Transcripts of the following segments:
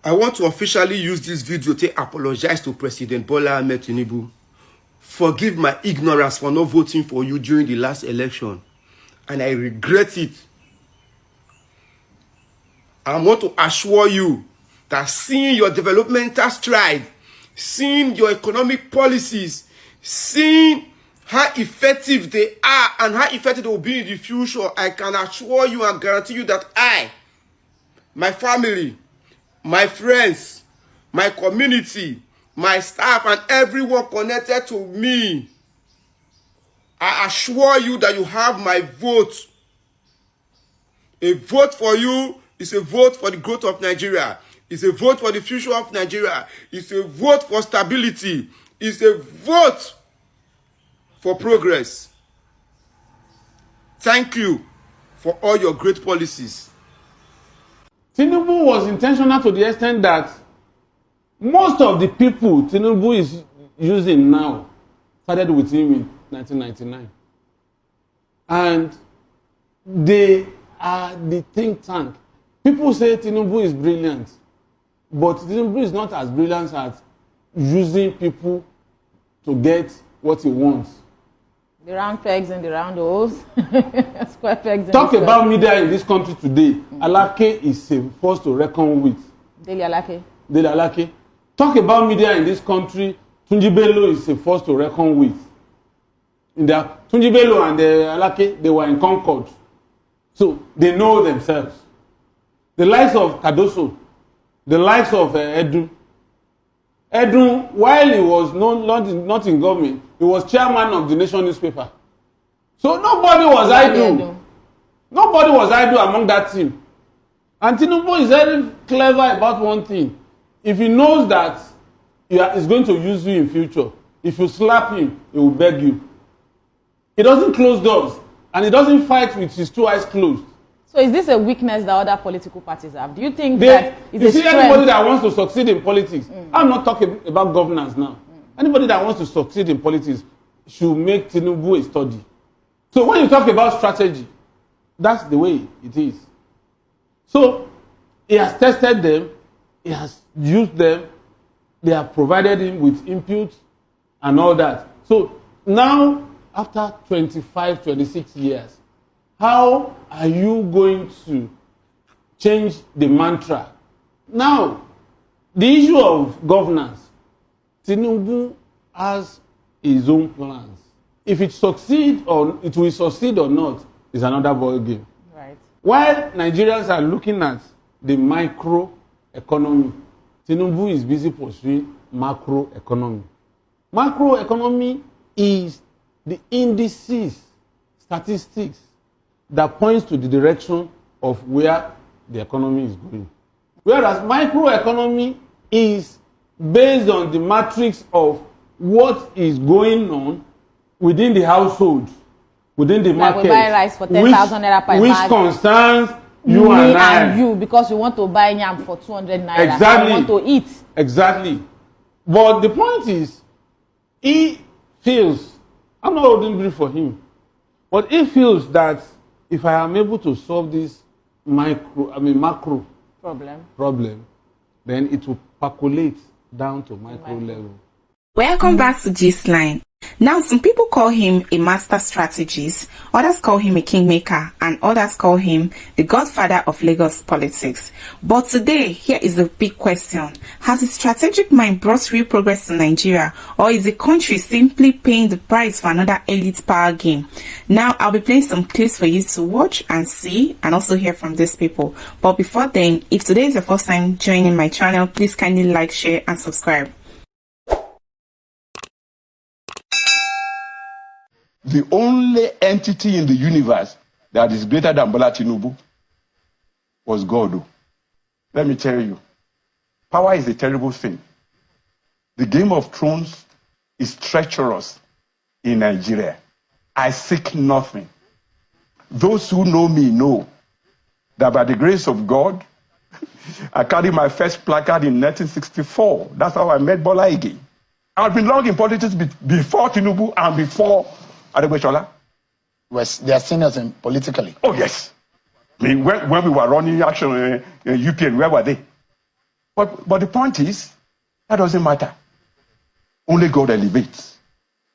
I want to officially use this video to apologize to President Bola Ahmed Tinubu. Forgive my ignorance for not voting for you during the last election. And I regret it. I want to assure you that seeing your developmental stride, seeing your economic policies, seeing how effective they are and how effective they will be in the future, I can assure you and guarantee you that I, my family, my friends, my community, my staff, and everyone connected to me, I assure you that you have my vote. A vote for you is a vote for the growth of Nigeria. It's a vote for the future of Nigeria. It's a vote for stability. It's a vote for progress. Thank you for all your great policies. Tinubu was intentional to the extent that most of the people Tinubu is using now started with him in 1999. And they are the think tank. People say Tinubu is brilliant, but Tinubu is not as brilliant as using people to get what he wants. The round pegs and the round holes. Square pegs and Talk about media in this country today. Alake is a force to reckon with. Dele Alake. Dele Alake. Talk about media in this country. Tunji Bello is a force to reckon with. Tunji Bello and Alake, they were in Concord. So they know themselves. The likes of Cardoso, the likes of Edu. Edu, while he was not in government, he was chairman of the Nation newspaper. So nobody was idle. Nobody was idle among that team. And Tinubu is very clever about one thing. If he knows that he's going to use you in future, if you slap him, he will beg you. He doesn't close doors, and he doesn't fight with his two eyes closed. So is this a weakness that other political parties have? Do you think that it's a strength? Anybody that wants to succeed in politics, I'm not talking about governance now. Anybody that wants to succeed in politics should make Tinubu a study. So when you talk about strategy, that's the way it is. So he has tested them, he has used them, they have provided him with input and all that. So now, after 25, 26 years, how are you going to change the mantra? Now, the issue of governance, Tinubu has his own plans. If it will succeed or not, is another ball game. Right. While Nigerians are looking at the micro economy, Tinubu is busy pursuing macro economy. Macro economy is the indices, statistics, that points to the direction of where the economy is going. Whereas microeconomy is based on the matrix of what is going on within the household, within the market. Like we buy rice for 10,000 naira per bag. Which concerns you and I. And you, because you want to buy yam for 200 naira. Exactly. You want to eat. Exactly. But the point is, he feels, I'm not holding brief for him, but he feels that if I am able to solve this macro problem, then it will percolate down to micro level. Welcome back to Gistline. Now, some people call him a master strategist, others call him a kingmaker, and others call him the godfather of Lagos politics. But today, here is the big question. Has his strategic mind brought real progress to Nigeria, or is the country simply paying the price for another elite power game? Now, I'll be playing some clips for you to watch and see, and also hear from these people. But before then, if today is your first time joining my channel, please kindly like, share, and subscribe. The only entity in the universe that is greater than Bola Tinubu was God. Let me tell you, power is a terrible thing. The Game of Thrones is treacherous in Nigeria. I seek nothing. Those who know me know that by the grace of God, I carried my first placard in 1964. That's how I met Bola again. I've been long in politics before Tinubu and before Adegbeshola. They are seniors politically. Oh, yes. I mean, when we were running action in UPN, where were they? But the point is, that doesn't matter. Only God elevates.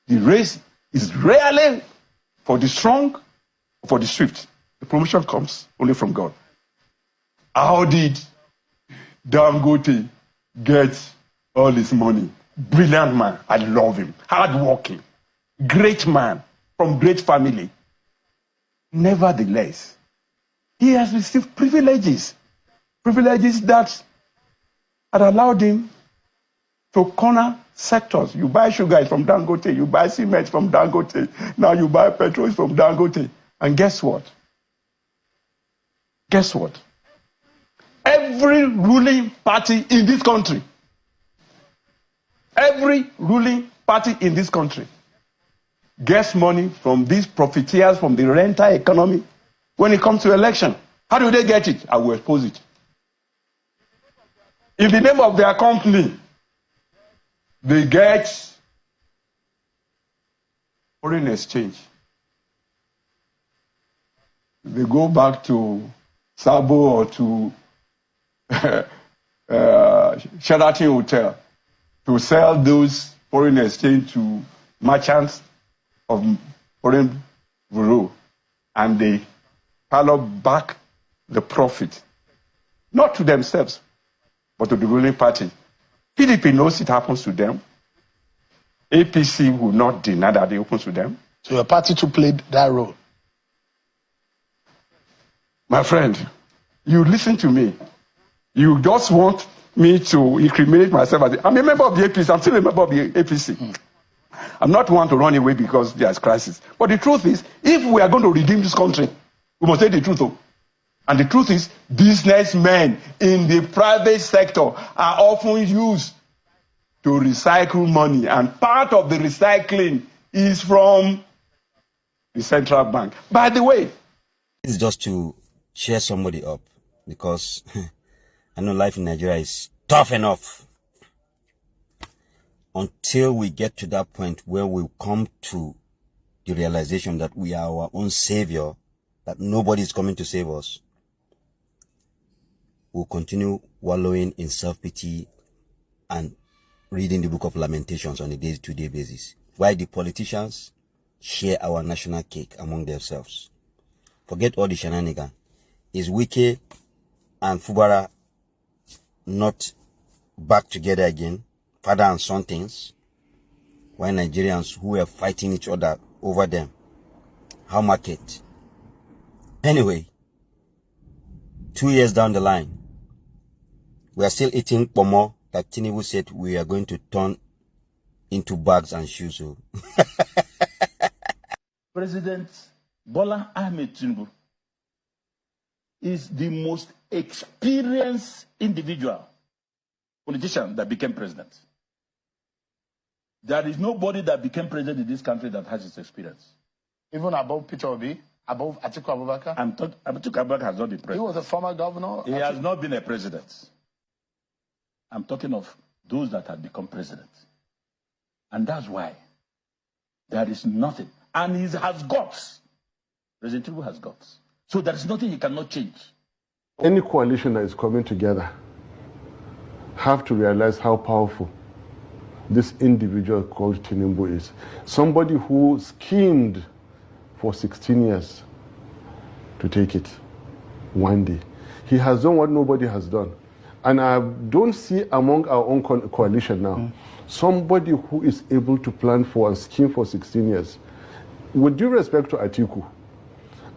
The race is rarely for the strong, for the swift. The promotion comes only from God. How did Dangote get all his money? Brilliant man. I love him. Hardworking. Great man from great family. Nevertheless, he has received privileges. Privileges that had allowed him to corner sectors. You buy sugar, it's from Dangote. You buy cement from Dangote. Now you buy petrol, it's from Dangote. And guess what? Guess what? Every ruling party in this country, gets money from these profiteers from the renter economy when it comes to election. How do they get it? I will expose it. In the name of their company, they get foreign exchange. They go back to Sabo or to Sheraton Hotel to sell those foreign exchange to merchants of foreign bureau, and they pile back the profit, not to themselves, but to the ruling party. PDP knows it happens to them. APC will not deny that it happens to them. So your party too played that role. My friend, you listen to me. You just want me to incriminate myself. I'm a member of the APC. I'm still a member of the APC. I'm not one to run away because there's crisis. But the truth is, if we are going to redeem this country, we must say the truth. And the truth is, businessmen in the private sector are often used to recycle money. And part of the recycling is from the central bank. By the way, it's just to cheer somebody up, because I know life in Nigeria is tough enough. Until we get to that point where we come to the realization that we are our own savior, that nobody is coming to save us, we'll continue wallowing in self-pity and reading the book of Lamentations on a day-to-day basis, while the politicians share our national cake among themselves. Forget all the shenanigans. Is Wike and Fubara not back together again? Father and son things? Why Nigerians who were fighting each other over them? How market? Anyway, 2 years down the line, we are still eating pomo that Tinubu said we are going to turn into bags and shoes. President Bola Ahmed Tinubu is the most experienced individual, politician that became president. There is nobody that became president in this country that has his experience. Even above Peter Obi, above Atiku Abubakar? Atiku Abubakar has not been president. He was a former governor. He has not been a president. I'm talking of those that have become president. And that's why there is nothing. And he has guts. President Tinubu has guts. So there is nothing he cannot change. Any coalition that is coming together have to realize how powerful this individual called Tinubu is. Somebody who schemed for 16 years to take it one day. He has done what nobody has done. And I don't see among our own coalition now somebody who is able to plan for and scheme for 16 years. With due respect to Atiku,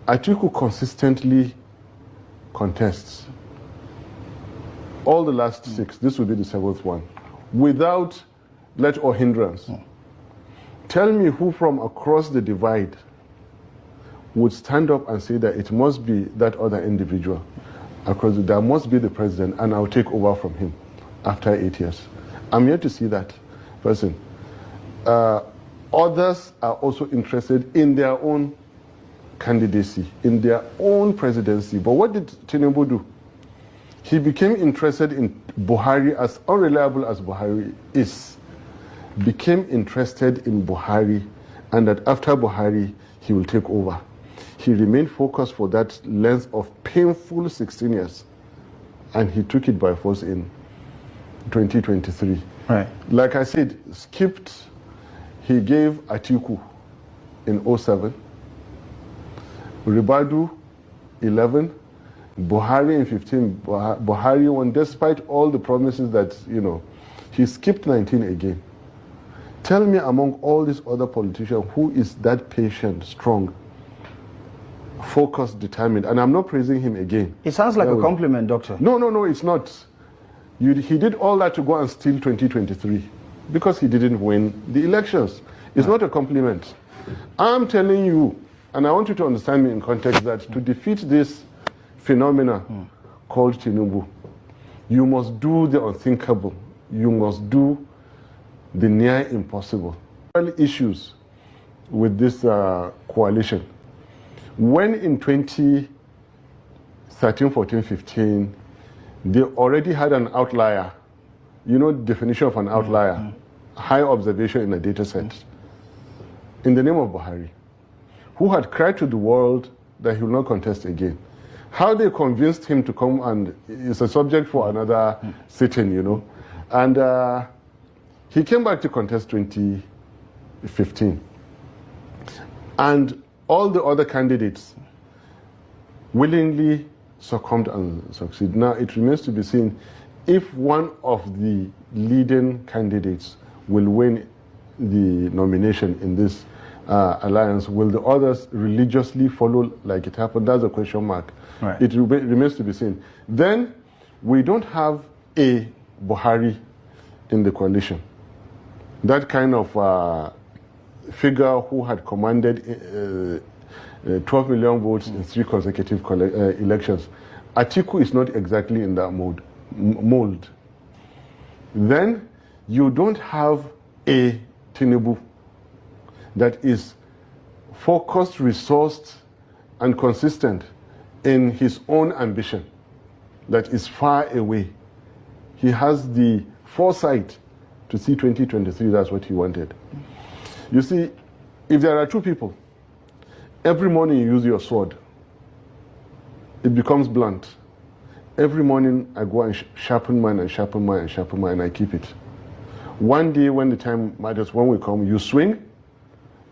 Atiku consistently contests. All the last 6, this will be the 7th one, without let or hindrance. Tell me who from across the divide would stand up and say that it must be that other individual. There must be the president and I'll take over from him after 8 years. I'm yet to see that person. Others are also interested in their own candidacy, in their own presidency. But what did Tinubu do? He became interested in Buhari, as unreliable as Buhari is, became interested in Buhari, and that after Buhari, he will take over. He remained focused for that length of painful 16 years, and he took it by force in 2023. Right. Like I said, skipped, he gave Atiku in 07, Ribadu 11, Buhari in 15, Buhari won despite all the promises that, he skipped 19 again. Tell me among all these other politicians who is that patient, strong, focused, determined. And I'm not praising him again. It sounds like a compliment, Doctor. No, it's not. He did all that to go and steal 2023 because he didn't win the elections. It's not a compliment. I'm telling you, and I want you to understand me in context, that to defeat this phenomena called Tinubu, you must do the unthinkable. You must do the near impossible. Issues with this coalition. When in 2013, 14, 15, they already had an outlier. You know the definition of an outlier. High observation in a data set. In the name of Buhari, who had cried to the world that he will not contest again. How they convinced him to come and is a subject for another sitting, And he came back to contest 2015. And all the other candidates willingly succumbed and succeeded. Now it remains to be seen if one of the leading candidates will win the nomination in this alliance. Will the others religiously follow like it happened? That's a question mark. Right. It remains to be seen. Then we don't have a Buhari in the coalition. That kind of figure who had commanded 12 million votes in 3 consecutive elections. Atiku is not exactly in that mold. Then you don't have a Tinubu that is focused, resourced, and consistent in his own ambition that is far away. He has the foresight to see 2023, that's what he wanted. You see, if there are two people, every morning you use your sword, it becomes blunt. Every morning I go and sharpen mine and sharpen mine and sharpen mine and I keep it. One day when the time matters, when we come, you swing,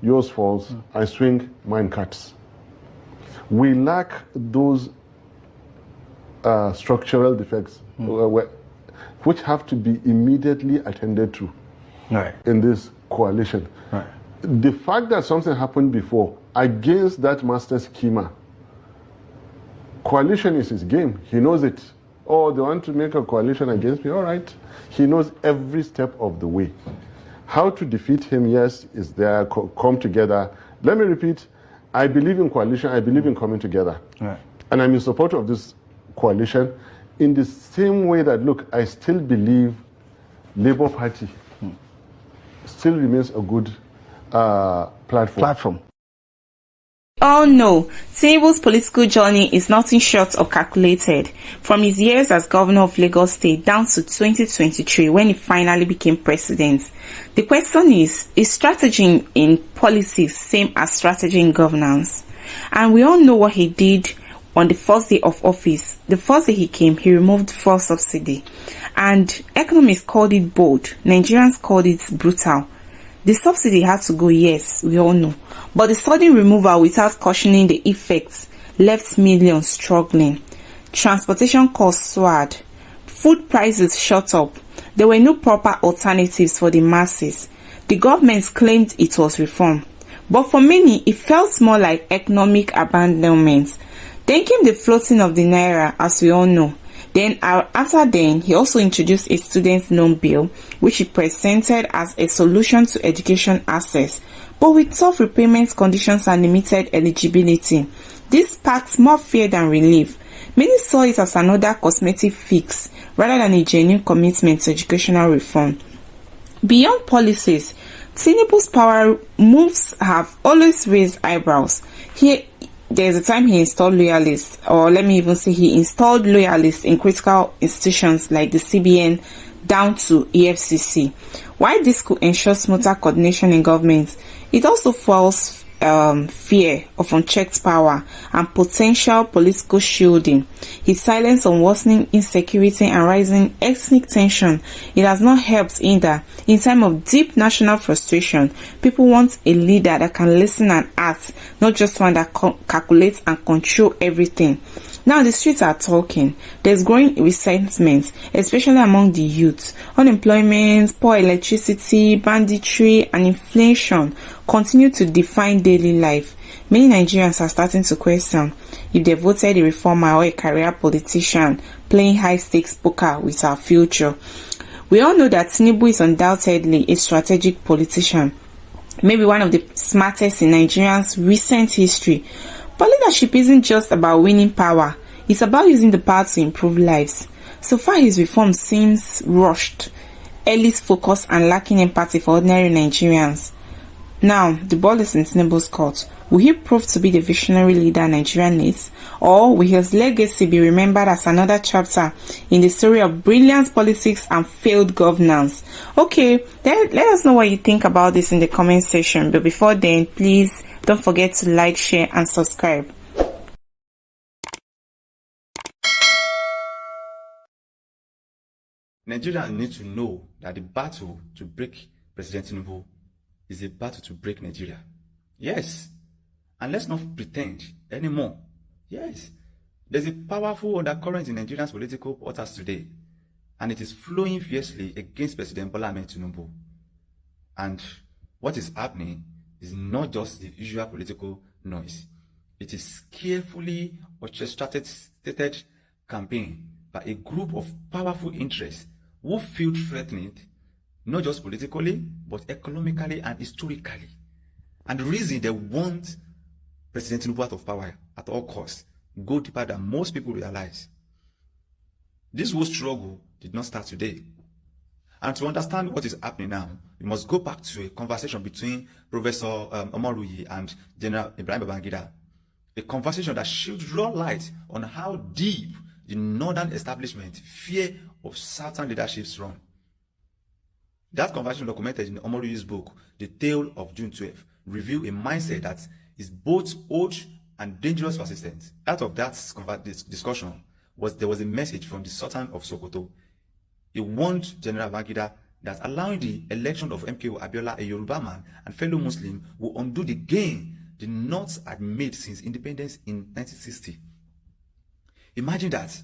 yours falls, I swing, mine cuts. We lack those structural defects which have to be immediately attended to in this coalition. Right. The fact that something happened before against that master schema, coalition is his game. He knows it. Oh, they want to make a coalition against me. All right. He knows every step of the way. How to defeat him, yes, is there. Come together. Let me repeat. I believe in coalition. I believe in coming together. Right. And I'm in support of this coalition in the same way that, look, I still believe Labour Party still remains a good platform. Oh no, Tinubu's political journey is nothing short of calculated. From his years as governor of Lagos State down to 2023 when he finally became president. The question is strategy in politics same as strategy in governance? And we all know what he did on the first day of office. The first day he came, he removed fuel subsidy. And economists called it bold. Nigerians called it brutal. The subsidy had to go, yes, we all know. But the sudden removal without cautioning the effects left millions struggling. Transportation costs soared. Food prices shot up. There were no proper alternatives for the masses. The government claimed it was reform. But for many, it felt more like economic abandonment. Then came the floating of the naira, as we all know. Then after then, he also introduced a student loan bill, which he presented as a solution to education access, but with tough repayment conditions and limited eligibility. This sparked more fear than relief. Many saw it as another cosmetic fix rather than a genuine commitment to educational reform. Beyond policies, Tinubu's power moves have always raised eyebrows. There's a time he installed loyalists, or let me even say he installed loyalists in critical institutions like the CBN down to EFCC. While this could ensure smoother coordination in government, it also fuels fear of unchecked power and potential political shielding. His silence on worsening insecurity and rising ethnic tension, it has not helped either. In time of deep national frustration, people want a leader that can listen and act, not just one that calculates and control everything. Now the streets are talking. There's growing resentment, especially among the youth. Unemployment, poor electricity, banditry, and inflation continue to define daily life. Many Nigerians are starting to question if they voted a reformer or a career politician playing high-stakes poker with our future. We all know that Tinubu is undoubtedly a strategic politician, maybe one of the smartest in Nigeria's recent history. But leadership isn't just about winning power, it's about using the power to improve lives. So far, his reform seems rushed, elite focused, and lacking empathy for ordinary Nigerians. Now, the ball is in Tinubu's court. Will he prove to be the visionary leader Nigeria needs, or will his legacy be remembered as another chapter in the story of brilliant politics and failed governance? Okay, let us know what you think about this in the comment section. But before then, please don't forget to like, share, and subscribe. Nigerians need to know that the battle to break President Tinubu is a battle to break Nigeria. Yes. And let's not pretend anymore. Yes. There's a powerful undercurrent in Nigeria's political waters today, and it is flowing fiercely against President Bola Ahmed Tinubu. And what is happening is not just the usual political noise. It is carefully orchestrated stated campaign by a group of powerful interests who feel threatened, not just politically, but economically and historically. And the reason they want President Tinubu out of power at all costs go deeper than most people realize. This whole struggle did not start today. And to understand what is happening now, we must go back to a conversation between Professor Omoruyi and General Ibrahim Babangida. A conversation that shed raw light on how deep the northern establishment fear of southern leadership's run. That conversation, documented in Omoruyu's book, The Tale of June 12, revealed a mindset that is both old and dangerous persistent. Out of that discussion, there was a message from the Sultan of Sokoto. He warned General Babangida that allowing the election of MKO Abiola, a Yoruba man and fellow Muslim, will undo the gain the North had made since independence in 1960. Imagine that.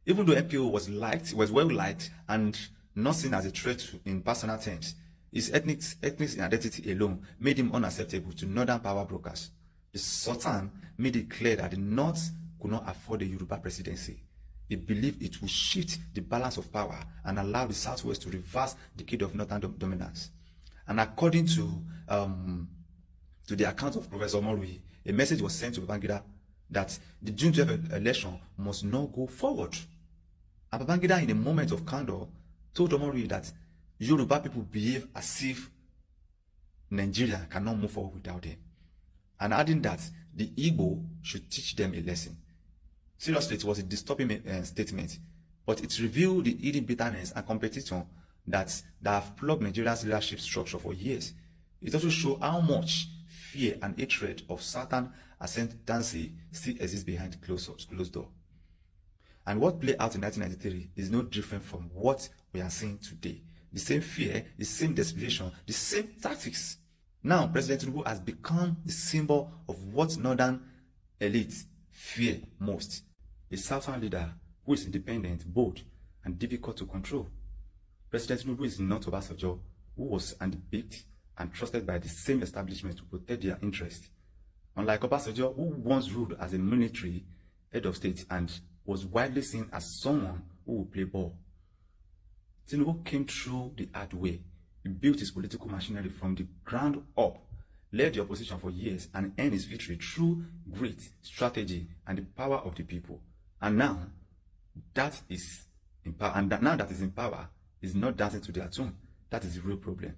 Even though MKO was well liked and not seen as a threat in personal terms, his ethnic identity alone made him unacceptable to northern power brokers. The Sultan made it clear that the North could not afford a Yoruba presidency. He believed it would shift the balance of power and allow the Southwest to reverse the decade of northern dominance. And according to the account of Professor Morui, a message was sent to Babangida that the June 12 election must not go forward. And Babangida, in a moment of candor, told Omorui that Yoruba people behave as if Nigeria cannot move forward without them, and adding that the Igbo should teach them a lesson. Seriously, it was a disturbing statement, but it revealed the hidden bitterness and competition that have plagued Nigeria's leadership structure for years. It also showed how much fear and hatred of Southern ascendancy still exists behind closed door. And what played out in 1993 is no different from what we are seeing today. The same fear, the same desperation, the same tactics. Now, President Tinubu has become the symbol of what northern elites fear most. A southern leader who is independent, bold, and difficult to control. President Tinubu is not Obasanjo, who was handpicked and trusted by the same establishment to protect their interests. Unlike Obasanjo, who once ruled as a military head of state and was widely seen as someone who would play ball. Tinubu came through the hard way. He built his political machinery from the ground up, led the opposition for years, and earned his victory through grit, strategy, and the power of the people. And now that is in power, is not dancing to their tune. That is the real problem.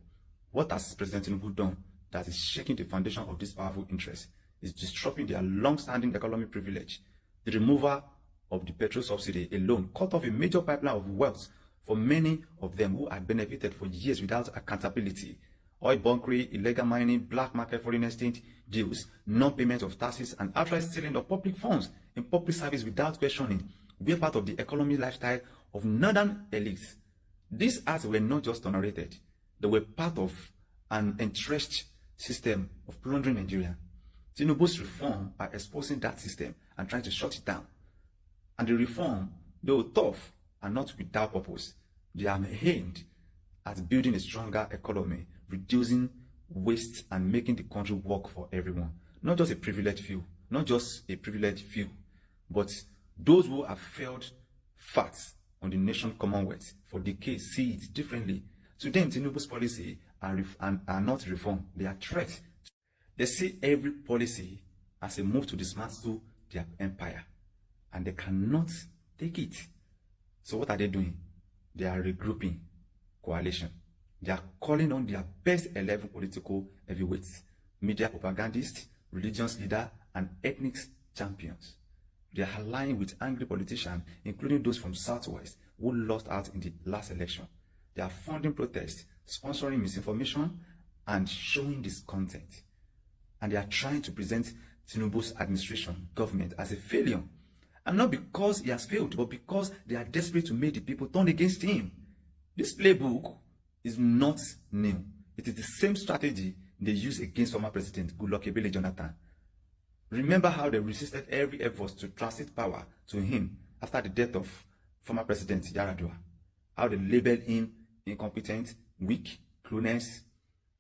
What has President Tinubu done that is shaking the foundation of this powerful interest? Is disrupting their long-standing economic privilege. The removal of the petrol subsidy alone cut off a major pipeline of wealth for many of them who had benefited for years without accountability. oil bunkering, illegal mining, black market foreign exchange deals, non-payment of taxes, and outright stealing of public funds in public service without questioning were part of the economic lifestyle of northern elites. These acts were not just tolerated, they were part of an entrenched system of plundering Nigeria. Tinubu's reform are exposing that system and trying to shut it down. And the reform, though tough, are not without purpose. They are aimed at building a stronger economy, reducing waste, and making the country work for everyone. Not just a privileged few, but those who have felt fat on the nation commonwealth for decades see it differently. To them, Tinubu's policy are not reform, they are threats. They see every policy as a move to dismantle their empire, and they cannot take it. So what are they doing? They are regrouping coalition. They are calling on their best 11 political heavyweights, media propagandists, religious leaders, and ethnic champions. They are aligning with angry politicians, including those from Southwest who lost out in the last election. They are funding protests, sponsoring misinformation, and showing discontent. And they are trying to present Tinubu's administration, government, as a failure. And not because he has failed, but because they are desperate to make the people turn against him. This playbook is not new. It is the same strategy they used against former President Goodluck Ebele Jonathan. Remember how they resisted every effort to transit power to him after the death of former President Yaradua. How they labeled him incompetent, weak, clueless.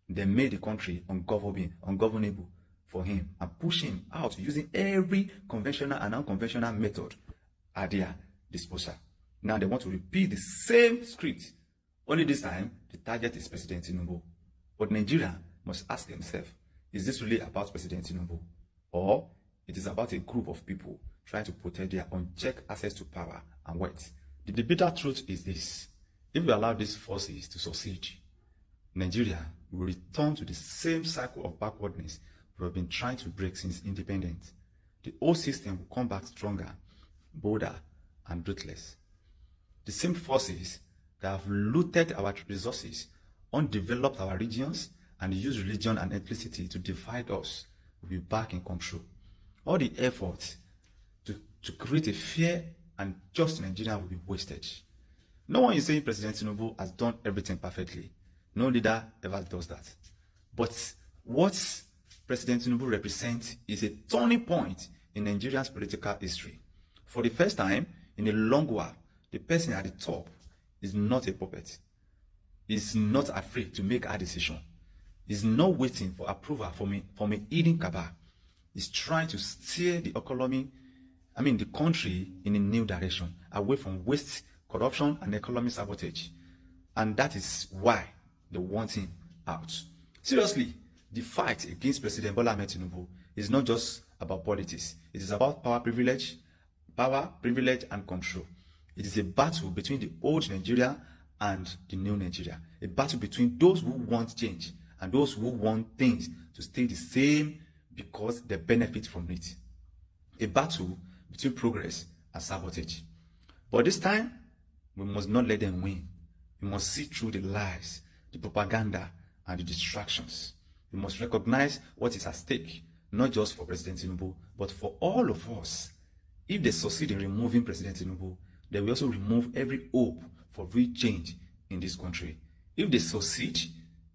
They made the country ungovernable for him and pushed him out using every conventional and unconventional method at their disposal. Now they want to repeat the same script. Only this time, the target is President Tinubu. But Nigeria must ask themselves, is this really about President Tinubu? Or it is about a group of people trying to protect their unchecked access to power and wealth? The bitter truth is this: if we allow these forces to succeed, Nigeria will return to the same cycle of backwardness we have been trying to break since independence. The old system will come back stronger, bolder, and ruthless. The same forces that have looted our resources, undeveloped our regions, and used religion and ethnicity to divide us will be back in control. All the efforts to create a fair and just Nigeria will be wasted. No one is saying President Tinubu has done everything perfectly. No leader ever does that. But what President Tinubu represents is a turning point in Nigeria's political history. For the first time in a long while, the person at the top is not a puppet. He's not afraid to make a decision. He's not waiting for approval from a hidden cabal. He's trying to steer the economy, the country in a new direction, away from waste, corruption, and economic sabotage. And that is why they want him out. Seriously, the fight against President Bola Ahmed Tinubu is not just about politics. It is about power, privilege, and control. It is a battle between the old Nigeria and the new Nigeria. A battle between those who want change and those who want things to stay the same because they benefit from it. A battle between progress and sabotage. But this time, we must not let them win. We must see through the lies, the propaganda, and the distractions. We must recognize what is at stake, not just for President Tinubu, but for all of us. If they succeed in removing President Tinubu, they will also remove every hope for real change in this country. If they succeed,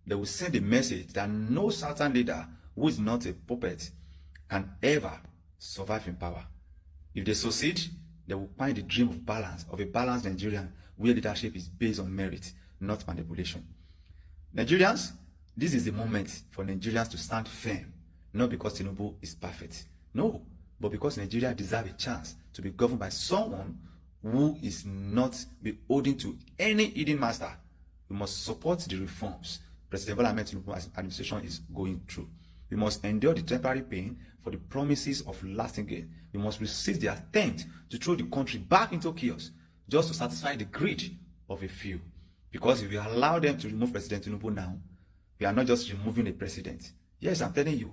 they will send a message that no certain leader who is not a puppet can ever survive in power. If they succeed, they will find the dream of balance, of a balanced Nigerian where leadership is based on merit, not manipulation. Nigerians, this is the moment for Nigerians to stand firm, not because Tinubu is perfect, no, but because Nigeria deserves a chance to be governed by someone who is not beholden to any hidden master. We must support the reforms President Bola Ahmed Tinubu's administration is going through. We must endure the temporary pain for the promises of lasting gain. We must resist the attempt to throw the country back into chaos just to satisfy the greed of a few. Because if we allow them to remove President Tinubu now, we are not just removing a president. Yes, I'm telling you,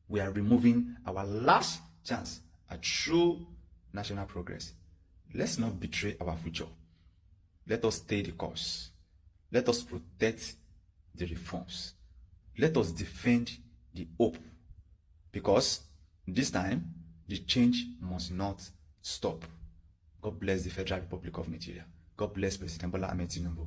we are removing our last chance at true national progress. Let's not betray our future. Let us stay the course. Let us protect the reforms. let us defend the hope, because this time the change must not stop. God bless the Federal Republic of Nigeria. God bless President Bola Ahmed Tinubu.